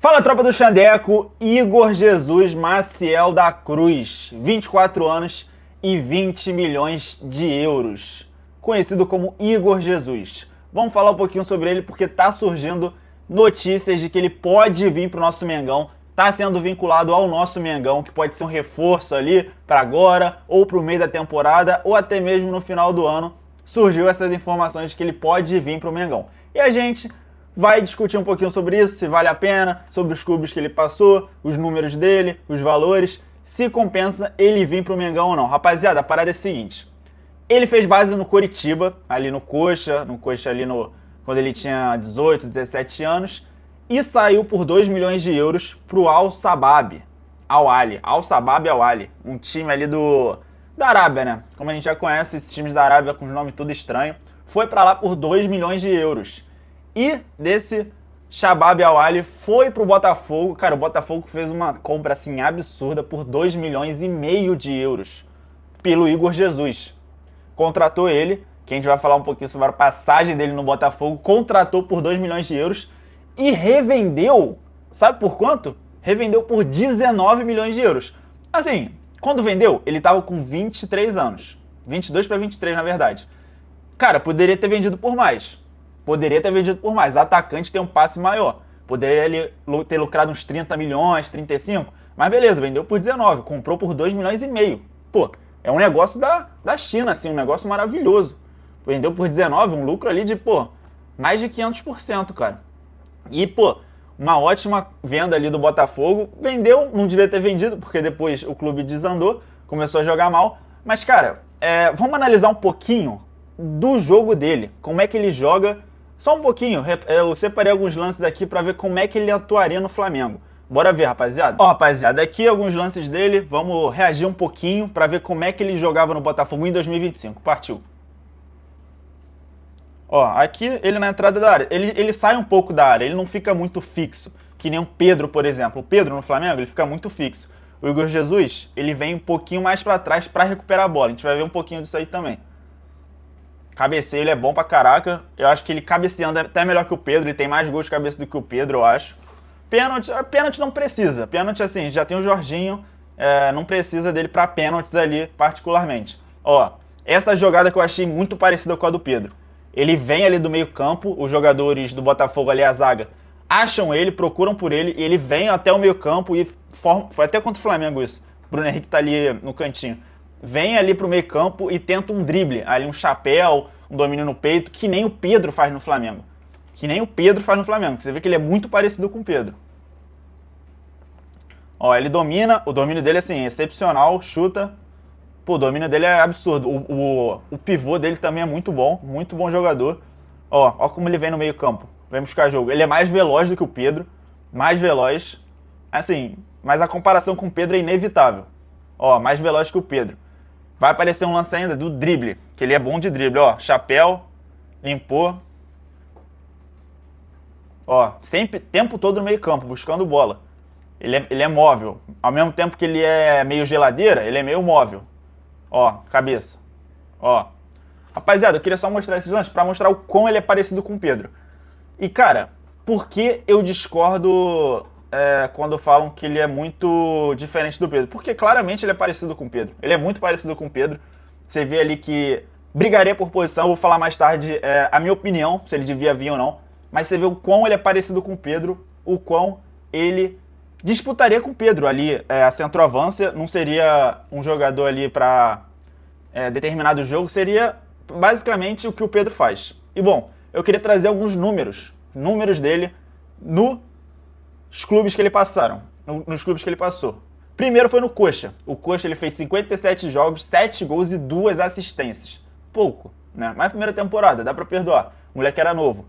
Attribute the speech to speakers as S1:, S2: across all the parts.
S1: Fala, tropa do Xandeco, Igor Jesus Maciel da Cruz, 24 anos e 20 milhões de euros, conhecido como Igor Jesus. Vamos falar um pouquinho sobre ele porque tá surgindo notícias de que ele pode vir pro nosso Mengão, tá sendo vinculado ao nosso Mengão, que pode ser um reforço ali para agora, ou pro meio da temporada, ou até mesmo no final do ano. Surgiu essas informações de que ele pode vir pro Mengão. E a gente vai discutir um pouquinho sobre isso, se vale a pena, sobre os clubes que ele passou, os números dele, os valores, se compensa ele vir pro Mengão ou não. Rapaziada, a parada é a seguinte: ele fez base no Coritiba, ali no Coxa ali quando ele tinha 18, 17 anos, e saiu por 2 milhões de euros pro Al-Sabab, Al-Ahly, um time ali da Arábia, né? Como a gente já conhece, esses times da Arábia com os nomes tudo estranho, foi pra lá por 2 milhões de euros. E desse Shabab Al-Ahly foi pro Botafogo. Cara, o Botafogo fez uma compra assim absurda por 2 milhões e meio de euros pelo Igor Jesus. Contratou ele, que a gente vai falar um pouquinho sobre a passagem dele no Botafogo, contratou por 2 milhões de euros e revendeu, sabe por quanto? Revendeu por 19 milhões de euros. Assim, quando vendeu, ele tava com 23 anos. 22 para 23, na verdade. Cara, poderia ter vendido por mais. Atacante tem um passe maior. Poderia ter lucrado uns 30 milhões, 35. Mas beleza, vendeu por 19. Comprou por 2 milhões e meio. Pô, é um negócio da China, assim, um negócio maravilhoso. Vendeu por 19, um lucro ali de, mais de 500%, cara. E, uma ótima venda ali do Botafogo. Vendeu, não devia ter vendido, porque depois o clube desandou, começou a jogar mal. Mas, cara, vamos analisar um pouquinho do jogo dele. Como é que ele joga. Só um pouquinho, eu separei alguns lances aqui pra ver como é que ele atuaria no Flamengo. Bora ver, rapaziada. Ó, rapaziada, aqui alguns lances dele, vamos reagir um pouquinho pra ver como é que ele jogava no Botafogo em 2025. Partiu. Ó, aqui ele na entrada da área, ele sai um pouco da área, ele não fica muito fixo, que nem o Pedro, por exemplo. O Pedro no Flamengo, ele fica muito fixo. O Igor Jesus, ele vem um pouquinho mais pra trás pra recuperar a bola. A gente vai ver um pouquinho disso aí também. Cabeceio, ele é bom pra caraca. Eu acho que ele cabeceando é até melhor que o Pedro. Ele tem mais gols de cabeça do que o Pedro, eu acho. Pênalti não precisa. Pênalti, assim, já tem o Jorginho. Não precisa dele pra pênaltis ali, particularmente. Ó, essa jogada que eu achei muito parecida com a do Pedro. Ele vem ali do meio campo. Os jogadores do Botafogo ali, a zaga, acham ele, procuram por ele. E ele vem até o meio campo e foi até contra o Flamengo isso. O Bruno Henrique tá ali no cantinho. Vem ali pro meio campo e tenta um drible, ali um chapéu, um domínio no peito, que nem o Pedro faz no Flamengo. Você vê que ele é muito parecido com o Pedro. Ó, ele domina, o domínio dele assim, é excepcional, chuta. Pô, o domínio dele é absurdo. O pivô dele também é muito bom jogador. Ó como ele vem no meio campo, vem buscar jogo. Ele é mais veloz do que o Pedro, mais veloz. Assim, mas a comparação com o Pedro é inevitável. Ó, mais veloz que o Pedro. Vai aparecer um lance ainda do drible, que ele é bom de drible, ó. Chapéu, limpou. Ó, sempre, tempo todo no meio campo, buscando bola. Ele é móvel. Ao mesmo tempo que ele é meio geladeira, ele é meio móvel. Ó, cabeça. Ó. Rapaziada, eu queria só mostrar esses lances pra mostrar o quão ele é parecido com o Pedro. E, cara, por que eu discordo quando falam que ele é muito diferente do Pedro? Porque claramente ele é parecido com o Pedro. Ele é muito parecido com o Pedro. Você vê ali que brigaria por posição. Eu vou falar mais tarde a minha opinião, se ele devia vir ou não. Mas você vê o quão ele é parecido com o Pedro, o quão ele disputaria com o Pedro ali. A centroavância não seria um jogador ali para determinado jogo, seria basicamente o que o Pedro faz. E bom, eu queria trazer alguns números dele nos clubes que ele passou. Primeiro foi no Coxa. O Coxa ele fez 57 jogos, 7 gols e 2 assistências. Pouco, né? Mas primeira temporada, dá pra perdoar. O moleque era novo.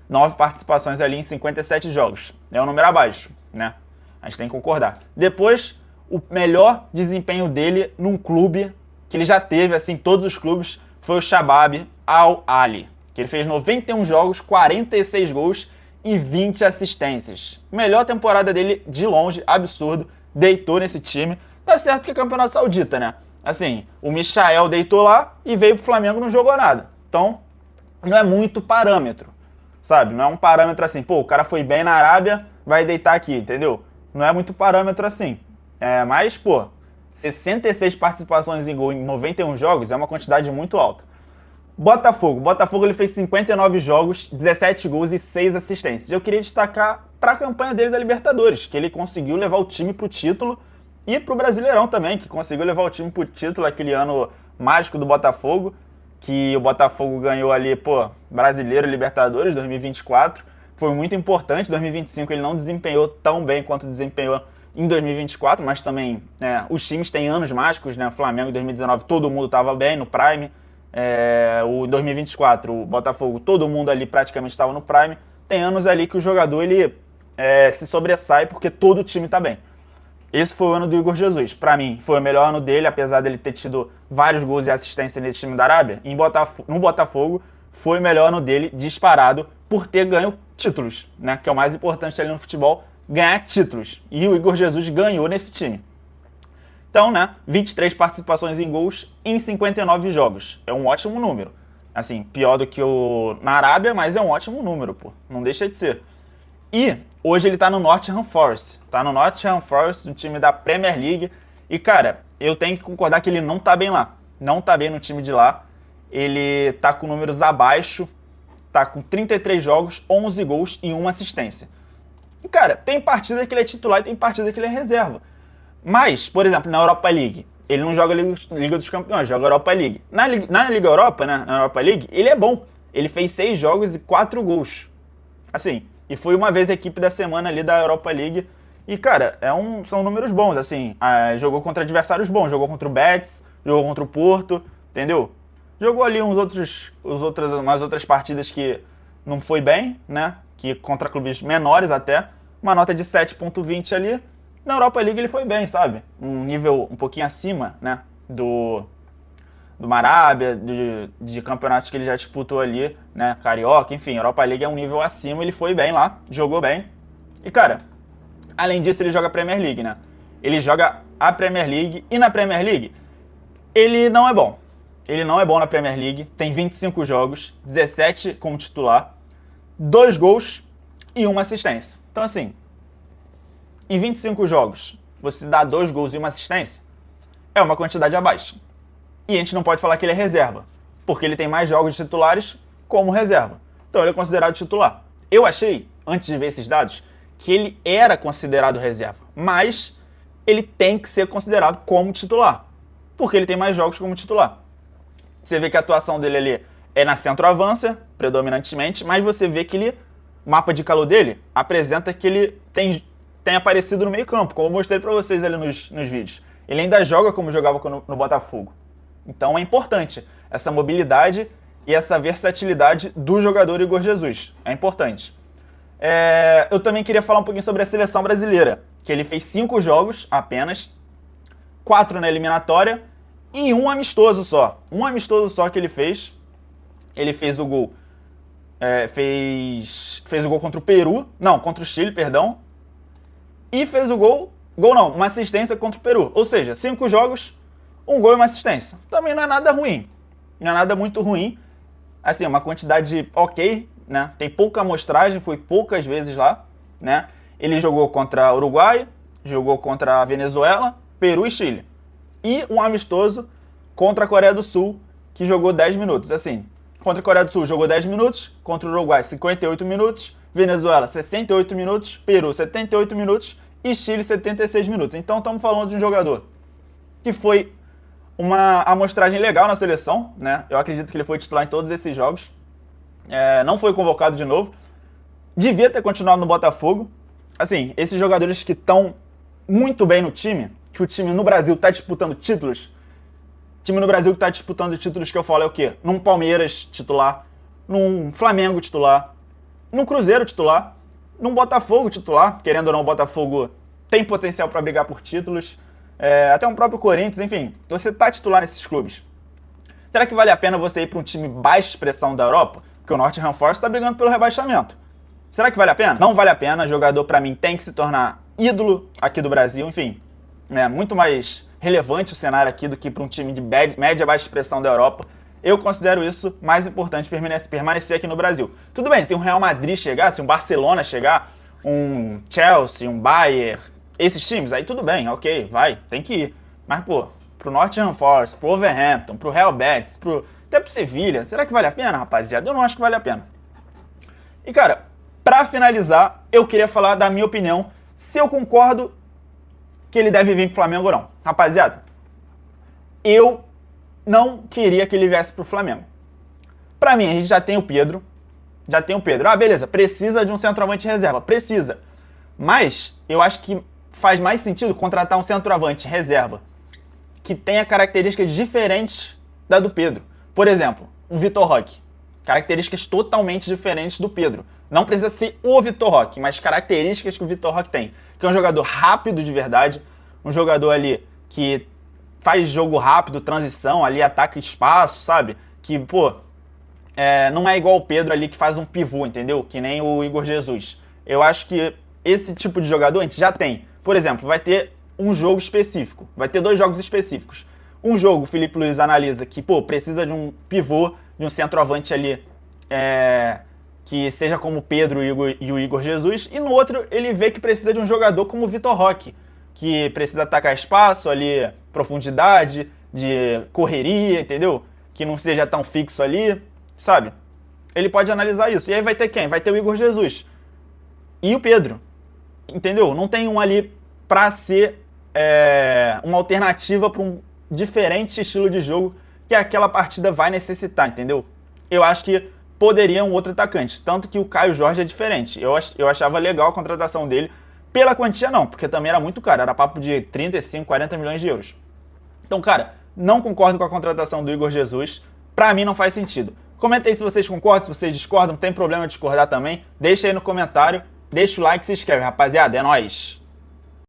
S1: 9 participações ali em 57 jogos. É um número abaixo, né? A gente tem que concordar. Depois, o melhor desempenho dele num clube que ele já teve, assim, todos os clubes, foi o Shabab Al-Ahly, que ele fez 91 jogos, 46 gols e 20 assistências. Melhor temporada dele de longe, absurdo. Deitou nesse time. Tá certo que é campeonato saudita, né? Assim, o Michael deitou lá e veio pro Flamengo e não jogou nada. Então, não é muito parâmetro, sabe? Não é um parâmetro assim, o cara foi bem na Arábia, vai deitar aqui, entendeu? Não é muito parâmetro assim. Mas, pô, 66 participações em gol em 91 jogos é uma quantidade muito alta. Botafogo ele fez 59 jogos, 17 gols e 6 assistências. Eu queria destacar para a campanha dele da Libertadores, que ele conseguiu levar o time para o título e para o Brasileirão também, que conseguiu levar o time para o título aquele ano mágico do Botafogo, que o Botafogo ganhou ali, Brasileiro e Libertadores 2024. Foi muito importante. 2025 ele não desempenhou tão bem quanto desempenhou em 2024, mas também os times têm anos mágicos, né? O Flamengo em 2019 todo mundo estava bem no Prime. O 2024, o Botafogo, todo mundo ali praticamente estava no Prime. Tem anos ali que o jogador ele se sobressai porque todo o time está bem. Esse foi o ano do Igor Jesus. Para mim, foi o melhor ano dele, apesar dele ter tido vários gols e assistência nesse time da Arábia. No Botafogo, foi o melhor ano dele, disparado, por ter ganho títulos, né? Que é o mais importante ali no futebol, ganhar títulos. E o Igor Jesus ganhou nesse time. Então, 23 participações em gols em 59 jogos. É um ótimo número. Assim, pior do que o na Arábia, mas é um ótimo número, Não deixa de ser. E hoje ele tá no Nottingham Forest. Tá no Nottingham Forest, um time da Premier League. E, cara, eu tenho que concordar que ele não tá bem lá. Não tá bem no time de lá. Ele tá com números abaixo. Tá com 33 jogos, 11 gols e 1 assistência. E, cara, tem partida que ele é titular e tem partida que ele é reserva. Mas, por exemplo, na Europa League, ele não joga Liga dos Campeões, joga Europa League. Na Liga Europa, né, na Europa League, ele é bom. Ele fez 6 jogos e 4 gols. Assim, e foi uma vez a equipe da semana ali da Europa League. E, cara, são números bons, assim. Jogou contra adversários bons, jogou contra o Betis, jogou contra o Porto, entendeu? Jogou ali umas outras partidas que não foi bem, né? Que contra clubes menores até. Uma nota de 7,20 ali. Na Europa League ele foi bem, sabe? Um nível um pouquinho acima, né? Do Arábia, de campeonatos que ele já disputou ali, né? Carioca, enfim, Europa League é um nível acima, ele foi bem lá, jogou bem. E, cara, além disso ele joga a Premier League, né? Ele joga a Premier League e na Premier League ele não é bom. Ele não é bom na Premier League, tem 25 jogos, 17 como titular, 2 gols e 1 assistência. Então, assim, em 25 jogos, você dá 2 gols e 1 assistência, é uma quantidade abaixo. E a gente não pode falar que ele é reserva, porque ele tem mais jogos de titulares como reserva. Então ele é considerado titular. Eu achei, antes de ver esses dados, que ele era considerado reserva, mas ele tem que ser considerado como titular, porque ele tem mais jogos como titular. Você vê que a atuação dele ali é na centroavança, predominantemente, mas você vê que o mapa de calor dele apresenta que ele tem aparecido no meio campo, como eu mostrei para vocês ali nos vídeos. Ele ainda joga como jogava no Botafogo. Então é importante essa mobilidade e essa versatilidade do jogador Igor Jesus. É importante. Eu também queria falar um pouquinho sobre a seleção brasileira, que ele fez 5 jogos apenas, 4 na eliminatória e 1 amistoso só. 1 amistoso só que ele fez. Ele fez o gol. Fez o gol contra o Peru. Não, contra o Chile, perdão. E fez o uma assistência contra o Peru. Ou seja, 5 jogos, 1 gol e uma assistência. Também não é nada ruim. Não é nada muito ruim. Assim, uma quantidade ok, né? Tem pouca amostragem, foi poucas vezes lá, né? Ele jogou contra Uruguai, jogou contra a Venezuela, Peru e Chile. E um amistoso contra a Coreia do Sul, que jogou 10 minutos. Assim, contra a Coreia do Sul jogou 10 minutos, contra o Uruguai 58 minutos, Venezuela 68 minutos, Peru 78 minutos e Chile 76 minutos. Então estamos falando de um jogador que foi uma amostragem legal na seleção, né? Eu acredito que ele foi titular em todos esses jogos. Não foi convocado de novo. Devia ter continuado no Botafogo. Assim, esses jogadores que estão muito bem no time, que o time no Brasil está disputando títulos. O time no Brasil que está disputando títulos que eu falo é o quê? Num Palmeiras titular, num Flamengo titular, num Cruzeiro titular, num Botafogo titular. Querendo ou não, o Botafogo tem potencial para brigar por títulos. Até um próprio Corinthians, enfim. Você está titular nesses clubes. Será que vale a pena você ir para um time baixa expressão da Europa? Porque o Nottingham Forest está brigando pelo rebaixamento. Será que vale a pena? Não vale a pena. Jogador, para mim, tem que se tornar ídolo aqui do Brasil. Enfim, é muito mais relevante o cenário aqui do que para um time de média baixa expressão da Europa. Eu considero isso mais importante permanecer aqui no Brasil. Tudo bem, se um Real Madrid chegar, se um Barcelona chegar, um Chelsea, um Bayern, esses times, aí tudo bem, ok, vai, tem que ir. Mas, pô, pro Nottingham Forest, pro Wolverhampton, pro Real Betis, até pro Sevilha, será que vale a pena, rapaziada? Eu não acho que vale a pena. E, cara, pra finalizar, eu queria falar da minha opinião, se eu concordo que ele deve vir pro Flamengo ou não. Rapaziada, eu não queria que ele viesse pro Flamengo. Pra mim, a gente já tem o Pedro. Ah, beleza, precisa de um centroavante reserva. Precisa. Mas eu acho que faz mais sentido contratar um centroavante reserva que tenha características diferentes da do Pedro. Por exemplo, um Vitor Roque. Características totalmente diferentes do Pedro. Não precisa ser o Vitor Roque, mas características que o Vitor Roque tem. Que é um jogador rápido de verdade, um jogador ali que faz jogo rápido, transição, ali ataca espaço, sabe? Que, pô, não é igual o Pedro ali que faz um pivô, entendeu? Que nem o Igor Jesus. Eu acho que esse tipo de jogador a gente já tem. Por exemplo, vai ter um jogo específico, vai ter 2 jogos específicos. Um jogo, o Felipe Luiz analisa que, pô, precisa de um pivô, de um centroavante ali que seja como o Pedro e o Igor Jesus. E no outro, ele vê que precisa de um jogador como o Vitor Roque, que precisa atacar espaço ali, profundidade, de correria, entendeu? Que não seja tão fixo ali, sabe? Ele pode analisar isso. E aí vai ter quem? Vai ter o Igor Jesus e o Pedro, entendeu? Não tem um ali pra ser uma alternativa para um diferente estilo de jogo que aquela partida vai necessitar, entendeu? Eu acho que poderia um outro atacante, tanto que o Caio Jorge é diferente. Eu achava legal a contratação dele, pela quantia não, porque também era muito caro, era papo de 35, 40 milhões de euros. Então, cara, não concordo com a contratação do Igor Jesus, pra mim não faz sentido. Comenta aí se vocês concordam, se vocês discordam, não tem problema discordar também, deixa aí no comentário, deixa o like e se inscreve, rapaziada, é nóis!